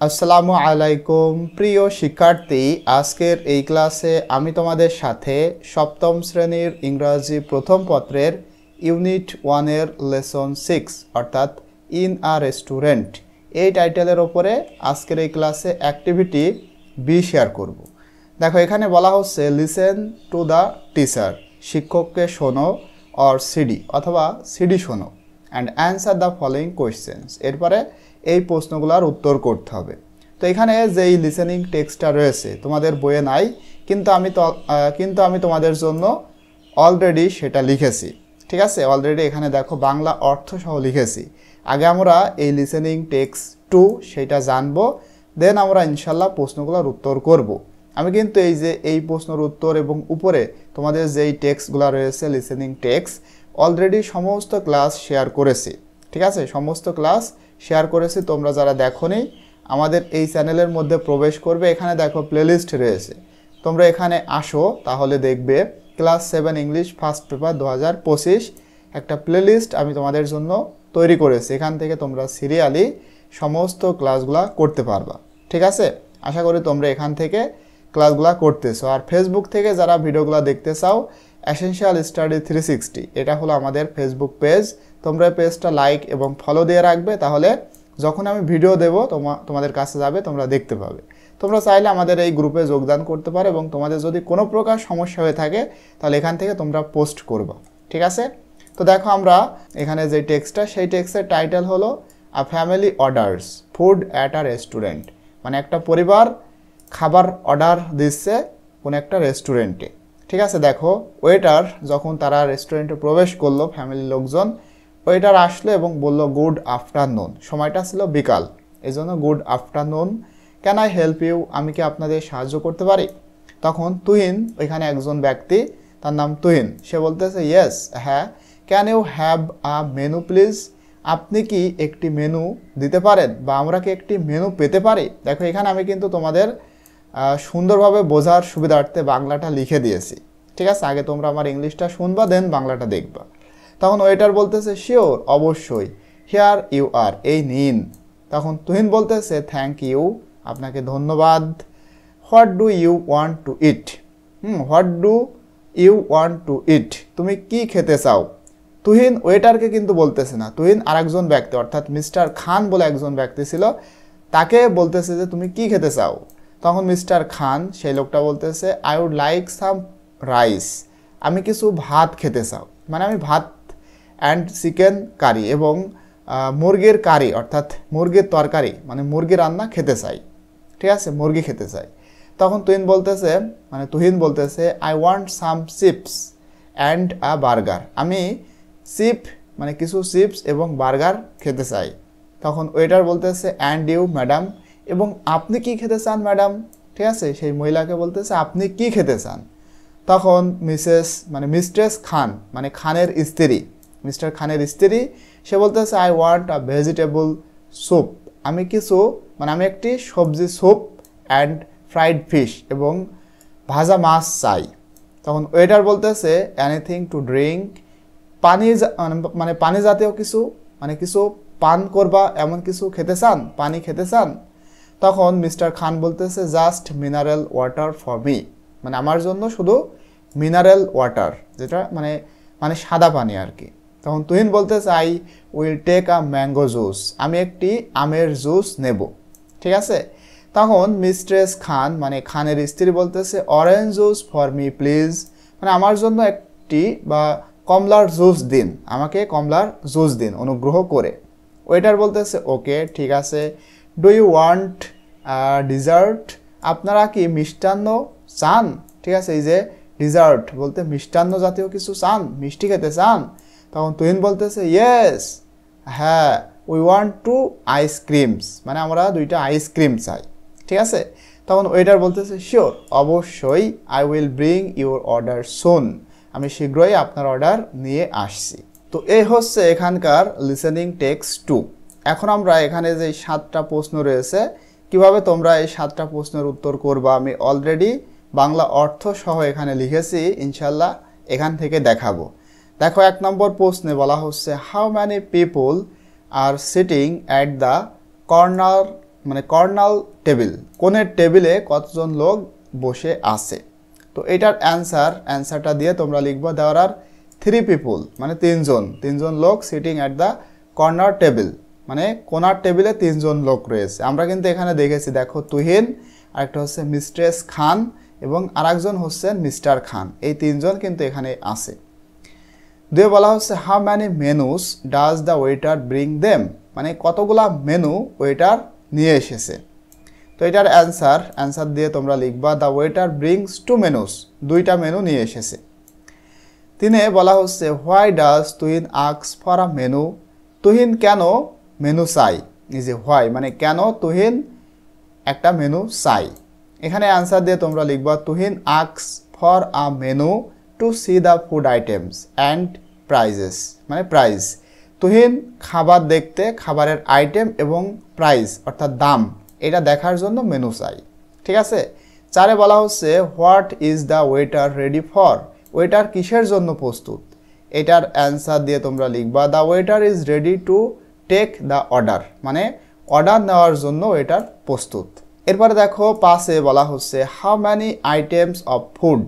আসসালামু আলাইকুম প্রিয় শিক্ষার্থী, আজকের এই ক্লাসে আমি তোমাদের সাথে সপ্তম শ্রেণীর ইংরাজি প্রথম পত্রের ইউনিট 1 এর লেসন 6 অর্থাৎ ইন আ রেস্টুরেন্ট এই টাইটেলের ওপরে আজকের এই ক্লাসে অ্যাক্টিভিটি বি শেয়ার করব। দেখো, এখানে বলা হচ্ছে লিসেন টু দ্য টিচার, শিক্ষককে শোনো, অর সিডি অথবা সিডি শোনো, and answer the following questions. এরপরে এই প্রশ্নগুলোর উত্তর করতে হবে। তো এখানে যেই লিসেনিং টেক্সটটা রয়েছে তোমাদের বইয়ে নাই, কিন্তু আমি তোমাদের জন্য অলরেডি সেটা লিখেছি। ঠিক আছে, অলরেডি এখানে দেখো বাংলা অর্থ সহ লিখেছি। আগে আমরা এই লিসেনিং টেক্সট 2 সেটা জানবো, দেন আমরা ইনশাল্লাহ প্রশ্নগুলোর উত্তর করব। আমি কিন্তু এই প্রশ্নের উত্তর এবং উপরে তোমাদের যেই টেক্সটগুলো রয়েছে লিসেনিং টেক্সট অলরেডি সমস্ত ক্লাস শেয়ার করেছি। ঠিক আছে, সমস্ত ক্লাস শেয়ার করেছি। তোমরা যারা দেখোনি আমাদের এই চ্যানেলের মধ্যে প্রবেশ করবে, এখানে দেখো প্লেলিস্ট রয়েছে, তোমরা এখানে আসো তাহলে দেখবে ক্লাস 7 ইংলিশ ফার্স্ট পেপার 2025 একটা প্লেলিস্ট আমি তোমাদের জন্য তৈরি করেছি। এখান থেকে তোমরা সিরিয়ালি সমস্ত ক্লাসগুলো করতে পারবা। ঠিক আছে, আশা করি তোমরা এখান থেকে ক্লাসগুলো করতেছো। আর ফেসবুক থেকে যারা ভিডিওগুলো দেখতে চাও, এসেনশিয়াল স্টাডি 360 এটা হলো আমাদের ফেসবুক পেজ। তোমরা পেজটা লাইক এবং ফলো দিয়ে রাখবে, তাহলে যখন আমি ভিডিও দেব তোমাদের কাছে যাবে, তোমরা দেখতে পাবে। তোমরা চাইলে আমাদের এই গ্রুপে যোগদান করতে পারো এবং তোমাদের যদি কোনো প্রকার সমস্যা হয়ে থাকে তাহলে এখান থেকে তোমরা পোস্ট করবে। ঠিক আছে, তো দেখো আমরা এখানে যে টেক্সটটা, সেই টেক্সটের টাইটেল হলো a family orders food at a restaurant, মানে একটা পরিবার খাবার অর্ডার দিচ্ছে কোনো একটা রেস্টুরেন্টে। ঠিক আছে, দেখো ওয়েটার যখন তারা রেস্টুরেন্টে প্রবেশ করলো, ফ্যামিলির লোকজন, ওয়েটার আসলো এবং বলল গুড আফটারনুন। সময়টা ছিল বিকাল, এই জন্য good afternoon, can I help you, আমি কি আপনাদের সাহায্য করতে পারি? তখন তুহিন, ওইখানে একজন ব্যক্তি, তার নাম তুহিন, সে বলতেছে ইয়েস, হ্যাঁ। Can you have a menu please, আপনি কি একটি মেনু দিতে পারেন বা আমরা কি একটি মেনু পেতে পারি? দেখো এখানে আমি কিন্তু তোমাদের সুন্দরভাবে বোঝার সুবিধার্থে বাংলাটা লিখে দিয়েছি। ঠিক আছে, আগে তোমরা আমার ইংলিশটা শুনবা, দেন বাংলাটা দেখবা। তখন ওয়েটার বলতেছে শিওর, অবশ্যই, হিয়ার ইউ আর, এই নিন। তখন তুহিন বলতেছে থ্যাংক ইউ, আপনাকে ধন্যবাদ। What do you want to eat, what do you want to eat, তুমি কি খেতে চাও? তুহিন ওয়েটারকে কিন্তু বলতেছে না, তুহিন আরেকজন ব্যক্তি অর্থাৎ মিস্টার খান বলে একজন ব্যক্তি ছিল, তাকে বলতেছে যে তুমি কি খেতে চাও। তখন মিস্টার খান, সেই লোকটা বলতেছে I would like some rice, আমি কিছু ভাত খেতে চাও, মানে আমি ভাত অ্যান্ড চিকেন কারি এবং মুরগির কারি অর্থাৎ মুরগির তরকারি, মানে মুরগি রান্না খেতে চাই। ঠিক আছে, মুরগি খেতে চাই। তখন তুহিন বলতেছে I want some chips and a burger, আমি মানে কিছু চিপস এবং বার্গার খেতে চাই। তখন ওয়েটার বলতেছে অ্যান্ড ইউ ম্যাডাম, এবং আপনি কি খেতে চান ম্যাডাম? ঠিক আছে, সেই মহিলাকে বলতেছে আপনি কি খেতে চান? তখন মিস্ট্রেস খান, মানে খানের স্ত্রী, মিস্টার খানের স্ত্রী, সে বলতেছে I want a vegetable soup, আমি একটি সবজি স্যুপ অ্যান্ড ফ্রাইড ফিশ, এবং ভাজা মাছ চাই। তখন ওয়েটার বলতেছে এনিথিং টু ড্রিঙ্ক, পানি জাতীয় কিছু, কিছু পান করবা এমন কিছু খেতে চান, পানি খেতে চান? তখন মিস্টার খান বলতেছে just mineral water for me, মানে আমার জন্য শুধু মিনারেল ওয়াটার, যেটা মানে সাদা পানি আর কি। তখন তুহিন বলতেছে I will take a mango juice, আমি একটি আমের জুস নেব। ঠিক আছে, তখন মিস্ট্রেস খান, মানে খানের স্ত্রী বলতেছে orange juice for me please, মানে আমার জন্য একটি কমলার জুস দিন, আমাকে কমলার জুস দিন অনুগ্রহ করে। ওয়েটার বলতেছে ওকে, ঠিক আছে। ডু ইউ ওয়ান্ট ডিজার্ট, আপনারা কি মিষ্টান্ন চান? ঠিক আছে, এই যে ডিজার্ট বলতে মিষ্টান্ন জাতীয় কিছু চান, মিষ্টি খেতে চান? তখন তুহিন বলতেছে ইয়েস, হ্যাঁ। উই ওয়ান্ট টু আইসক্রিমস, মানে আমরা 2টা আইসক্রিম চাই। ঠিক আছে, তখন ওয়েটার বলতেছে শিওর, অবশ্যই, I will bring your order soon, আমি শীঘ্রই আপনার অর্ডার নিয়ে আসছি। তো এই হচ্ছে এখানকার লিসেনিং টেক্সট 2। এখন আমরা এখানে যে 7টা প্রশ্ন রয়েছে, কিভাবে তোমরা এই 7টা প্রশ্নের উত্তর করবা আমি অলরেডি বাংলা অর্থ সহ এখানে লিখেছি, ইনশাল্লাহ এখান থেকে দেখাবো। দেখো 1 নম্বর প্রশ্নে বলা হচ্ছে how many people are sitting at the corner মানে কর্নাল টেবিল, কোণের টেবিলে কতজন লোক বসে আছে। তো এটার অ্যান্সারটা দিয়ে তোমরা লিখবা দেয়ার আর 3 পিপল, মানে তিনজন লোক sitting at the corner table, মানে কোণার টেবিলে 3 জন লোক রয়েছে। আমরা কিন্তু এখানে দেখেছি, দেখো তুহিন, আরেকটা হচ্ছে মিস্ট্রেস খান এবং আরেকজন হচ্ছেন মিস্টার খান, এই 3 জন কিন্তু এখানে আছে। দুয়ে বলা হচ্ছে how many menus does the waiter bring them, মানে কতগুলা মেনু ওয়েটার নিয়ে এসেছে। তো এটার অ্যান্সার দিয়ে তোমরা লিখবা দ্য ওয়েটার ব্রিংস 2 মেনুস, 2টা মেনু নিয়ে এসেছে। তিনে বলা হচ্ছে why does Tuhin ask for a menu, Tuhin কেন মেনু চাই, এই যে হোয়াই মানে কেন তুহিন একটা মেনু চাই। এখানে অ্যান্সার দিয়ে তোমরা লিখবা Tuhin ask for a menu to see the food items and prices, মানে প্রাইস। তুহিন খাবার দেখতে, খাবারের আইটেম এবং প্রাইস অর্থাৎ দাম, এটা দেখার জন্য মেনু চাই। ঠিক আছে। 4 বলা হচ্ছে what is the waiter ready for, waiter কিসের জন্য প্রস্তুত। এটার অ্যান্সার দিয়ে তোমরা লিখবা the waiter is ready to take the order, মানে অর্ডার নেওয়ার জন্য ওয়েটার প্রস্তুত। এরপরে দেখো 5 বলা হচ্ছে how many items of food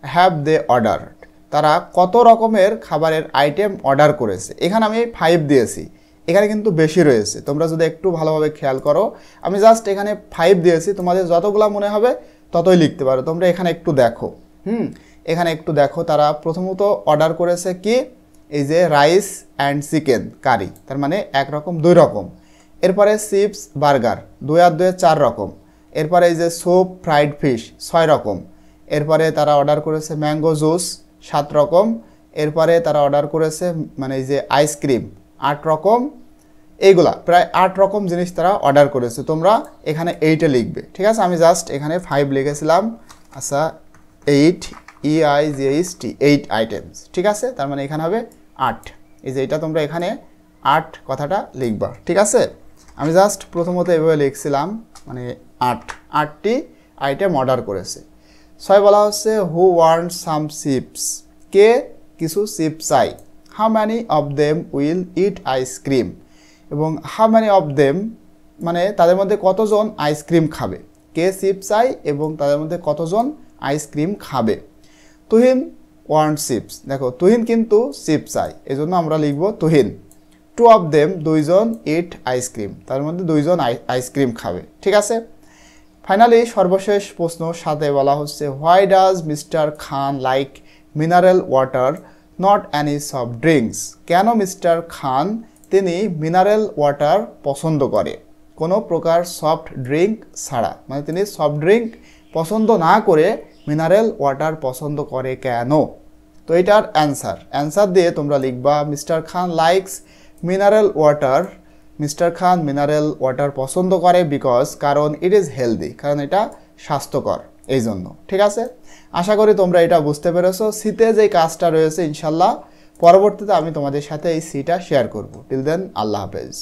have they order, তারা কত রকমের খাবারের আইটেম অর্ডার করেছে। এখানে আমি 5 দিয়েছি, এখানে কিন্তু বেশি রয়েছে, তোমরা যদি একটু ভালোভাবে খেয়াল করো, আমি জাস্ট এখানে 5 দিয়েছি, তোমাদের যতগুলা মনে হবে ততই লিখতে পারো। তোমরা এখানে একটু দেখো, এখানে একটু দেখো, তারা প্রথমত অর্ডার করেছে কি, এই যে রাইস অ্যান্ড চিকেন কারি, তার মানে একরকম 2 রকম। এরপরে চিপস বার্গার 2 আর 2 4 রকম। এরপরে এই যে স্যুপ ফ্রাইড ফিশ 6 রকম। এরপরে তারা অর্ডার করেছে ম্যাঙ্গো জুস 7 রকম। এরপরে তারা অর্ডার করেছে মানে এই যে আইসক্রিম 8 রকম। এইগুলা প্রায় 8 রকম জিনিস তারা অর্ডার করেছে, তোমরা এখানে 8 লিখবে। ঠিক আছে, আমি জাস্ট এখানে 5 লিখেছিলাম। আচ্ছা 8 EIGHT 8 আইটেমস, ঠিক আছে, তার মানে এখানে হবে 8। এই যে এটা তোমরা এখানে 8 কথাটা লিখবা। ঠিক আছে, আমি জাস্ট প্রথমত এভাবে লিখছিলাম, মানে 8টি আইটেম অর্ডার করেছে। 6 বলা হচ্ছে হু ওয়ান্ট সাম চিপস, কে কিছু চিপস চাই। How many of them will eat ice cream, এবং হাউ ম্যানি অফ দেম মানে তাদের মধ্যে কতজন আইসক্রিম খাবে। কে চিপস চাই এবং তাদের মধ্যে কতজন আইসক্রিম খাবে। তুহিন ওয়ান্ট চিপস, দেখো তুহিন কিন্তু চিপস চাই, এই জন্য আমরা লিখব তুহিন। 2 অফ দেম 2 জন ইট আইসক্রিম, তার মধ্যে 2 জন আইসক্রিম খাবে। ঠিক আছে। ফাইনালি সর্বশেষ প্রশ্ন 7 বলা হচ্ছে why does mister Khan like mineral water not any soft drinks, কেন মিস্টার খান তিনি মিনারেল ওয়াটার পছন্দ করে, কোনো প্রকার সফট ড্রিঙ্ক ছাড়া, মানে তিনি সফট ড্রিঙ্ক পছন্দ না করে মিনারেল ওয়াটার পছন্দ করে কেন। তো এটার অ্যান্সার দিয়ে তোমরা লিখবা মিস্টার খান লাইকস মিনারেল ওয়াটার, মিস্টার খান মিনারেল ওয়াটার পছন্দ করে কারণ ইট ইজ হেলদি, কারণ এটা স্বাস্থ্যকর, এই জন্য। ঠিক আছে, আশা করি তোমরা এটা বুঝতে পেরেছো। সিতে যে কাজটা রয়েছে ইনশাল্লাহ পরবর্তীতে আমি তোমাদের সাথে এই সিটা শেয়ার করব। টিল দেন আল্লাহ হাফেজ।